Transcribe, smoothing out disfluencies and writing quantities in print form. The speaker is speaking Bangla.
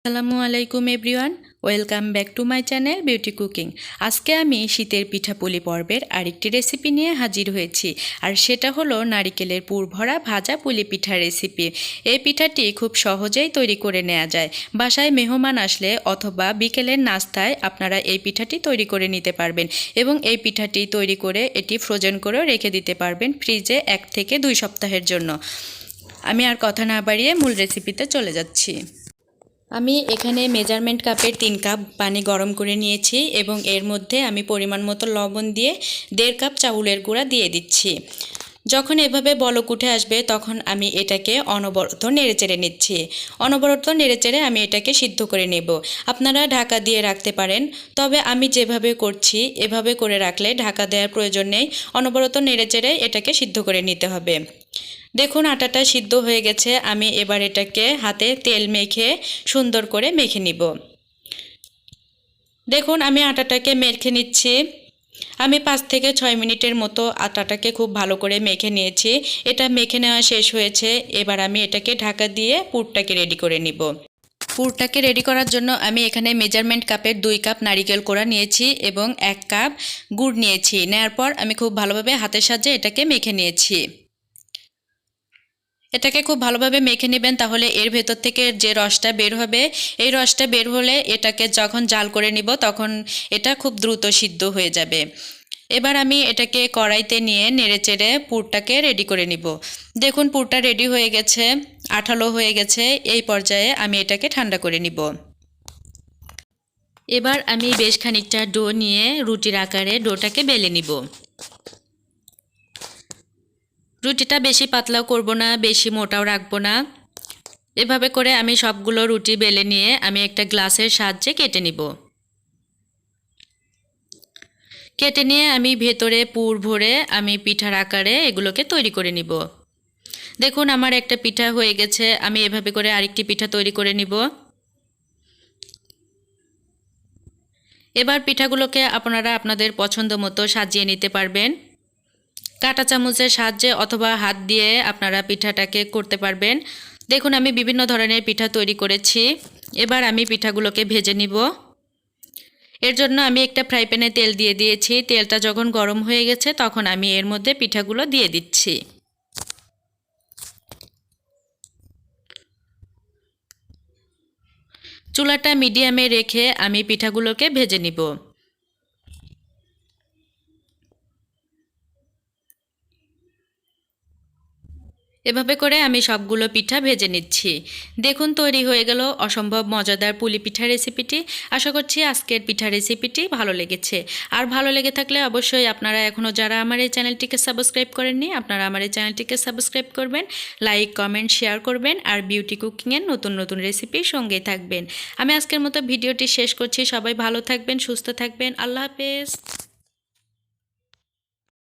আসসালামু আলাইকুম everyone, welcome back to my channel beauty cooking. আজকে আমি শীতের পিঠাপুলি পর্বের আরেকটি রেসিপি নিয়ে হাজির হয়েছি, আর সেটা হলো নারিকেলের পুর ভরা ভাজা পুলি পিঠা রেসিপি। এই পিঠাটি খুব সহজেই তৈরি করে নেওয়া যায়। বাসায় মেহমান আসলে অথবা বিকেলের নাস্তায় আপনারা এই পিঠাটি তৈরি করে নিতে পারবেন এবং এই পিঠাটি তৈরি করে এটি ফ্রোজেন করেও রেখে দিতে পারবেন ফ্রিজে 1 থেকে 2 সপ্তাহের জন্য। আমি আর কথা না বাড়িয়ে মূল রেসিপিতে চলে যাচ্ছি। আমি এখানে মেজারমেন্ট কাপের 3 কাপ পানি গরম করে নিয়েছি এবং এর মধ্যে আমি পরিমাণ মতো লবণ দিয়ে 1.5 কাপ চাউলের গুঁড়া দিয়ে দিচ্ছি। যখন এভাবে বলক উঠে আসবে তখন আমি এটাকে অনবরত নেড়েচেড়ে নিচ্ছি। অনবরত নেড়েচেড়ে আমি এটাকে সিদ্ধ করে নেব। আপনারা ঢাকা দিয়ে রাখতে পারেন, তবে আমি যেভাবে করছি এভাবে করে রাখলে ঢাকা দেওয়ার প্রয়োজন নেই। অনবরত নেড়েচেড়ে এটাকে সিদ্ধ করে নিতে হবে। দেখুন আটাটা সিদ্ধ হয়ে গেছে। আমি এবার এটাকে হাতে তেল মেখে সুন্দর করে মেখে নিব। দেখুন আমি আটাটাকে মেখে নিচ্ছি। আমি 5 থেকে 6 মিনিটের মতো আটাটাকে খুব ভালো করে মেখে নিয়েছি। এটা মেখে নেওয়া শেষ হয়েছে। এবার আমি এটাকে ঢাকা দিয়ে পুরটাকে রেডি করে নিব। পুরটাকে রেডি করার জন্য আমি এখানে মেজারমেন্ট কাপের 2 কাপ নারিকেল কোড়া নিয়েছি এবং 1 কাপ গুড় নিয়েছি। নেওয়ার পর আমি খুব ভালোভাবে হাতের সাহায্যে এটাকে মেখে নিয়েছি। এটাকে খুব ভালোভাবে মেখে নেবেন, তাহলে এর ভেতর থেকে যে রসটা বের হবে, এই রসটা বের হলে এটাকে যখন জাল করে নিব তখন এটা খুব দ্রুত সিদ্ধ হয়ে যাবে। এবার আমি এটাকে কড়াইতে নিয়ে নেড়েচেড়ে পুরটাকে রেডি করে নিব। দেখুন পুরটা রেডি হয়ে গেছে, আঠালো হয়ে গেছে। এই পর্যায়ে আমি এটাকে ঠান্ডা করে নিব। এবার আমি বেশ খানিকটা ডো নিয়ে রুটির আকারে ডোটাকে বেলে নিব। রুটিটা বেশি পাতলাও করব না, বেশি মোটাও রাখবো না। এভাবে করে আমি সবগুলো রুটি বেলে নিয়ে আমি একটা গ্লাসের সাহায্যে কেটে নিব। কেটে নিয়ে আমি ভেতরে পুর ভরে আমি পিঠার আকারে এগুলোকে তৈরি করে নিব। দেখুন আমার একটা পিঠা হয়ে গেছে। আমি এভাবে করে আরেকটি পিঠা তৈরি করে নিব। এবার পিঠাগুলোকে আপনারা আপনাদের পছন্দ মতো সাজিয়ে নিতে পারবেন। কাঁটা চামচের সাহায্যে অথবা হাত দিয়ে আপনারা পিঠাটাকে করতে পারবেন। দেখুন আমি বিভিন্ন ধরনের পিঠা তৈরি করেছি। এবার আমি পিঠাগুলোকে ভেজে নিব। এর জন্য আমি একটা ফ্রাই প্যানে তেল দিয়ে দিয়েছি। তেলটা যখন গরম হয়ে গেছে তখন আমি এর মধ্যে পিঠাগুলো দিয়ে দিচ্ছি। চুলাটা মিডিয়ামে রেখে আমি পিঠাগুলোকে ভেজে নিব। এভাবে করে আমি সবগুলো পিঠা ভেজে নিচ্ছি। দেখুন তৈরি হয়ে গেল অসম্ভব মজাদার পুলি পিঠা রেসিপিটি। আশা করছি আজকের পিঠা রেসিপিটি ভালো লেগেছে। আর ভালো লেগে থাকলে অবশ্যই আপনারা এখনও যারা আমার এই চ্যানেলটিকে সাবস্ক্রাইব করেননি, আপনারা আমার এই চ্যানেলটিকে সাবস্ক্রাইব করবেন, লাইক কমেন্ট শেয়ার করবেন, আর বিউটি কুকিংয়ের নতুন নতুন রেসিপির সঙ্গেই থাকবেন। আমি আজকের মতো ভিডিওটি শেষ করছি। সবাই ভালো থাকবেন, সুস্থ থাকবেন। আল্লাহ হাফেজ।